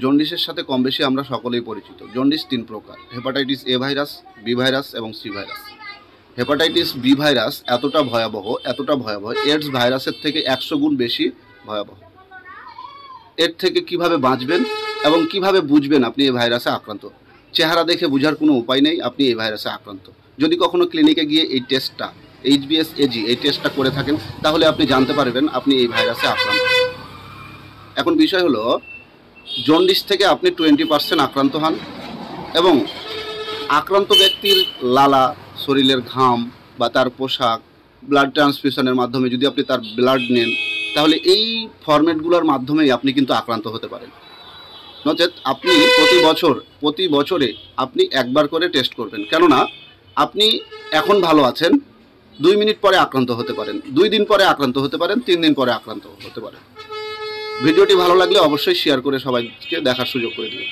জন্ডিসের সাথে কম বেশি আমরা সকলেই পরিচিত। জন্ডিস 3 প্রকার: hepatitis A virus, B virus এবং C virus. Hepatitis B virus এতটা ভয়াবহ এডস ভাইরাসের থেকে 100 গুণ বেশি ভয়াবহ। এর থেকে কিভাবে বাঁচবেন এবং কিভাবে বুঝবেন আপনি এই ভাইরাসে আক্রান্ত? চেহারা দেখে বোঝার কোনো উপায় নেই আপনি এই ভাইরাসে আক্রান্ত। যদি কখনো ক্লিনিকে গিয়ে এই টেস্টটা HBsAg এই টেস্টটা করে থাকেন, তাহলে আপনি জানতে পারবেন আপনি এই ভাইরাসে আক্রান্ত। এখন বিষয় হলো, জন্ডিস থেকে আপনি 20% আক্রান্ত হন এবং আক্রান্ত ব্যক্তির লালা, শরীরের ঘাম বা তার পোশাক, ব্লাড ট্রান্সফিউশনের মাধ্যমে যদি আপনি তার ব্লাড নেন, তাহলে এই ফরম্যাটগুলোর মাধ্যমেই আপনি কিন্তু আক্রান্ত হতে পারেন। নচেত আপনি প্রতি বছরে আপনি একবার করে টেস্ট করবেন, কেননা আপনি এখন ভালো আছেন, 2 মিনিট পরে আক্রান্ত হতে পারেন, 2 দিন পরে আক্রান্ত হতে পারেন, 3 দিন পরে আক্রান্ত হতে পারেন। ভিডিওটি ভালো লাগলে অবশ্যই শেয়ার করে সবাইকে দেখার সুযোগ করে দিন।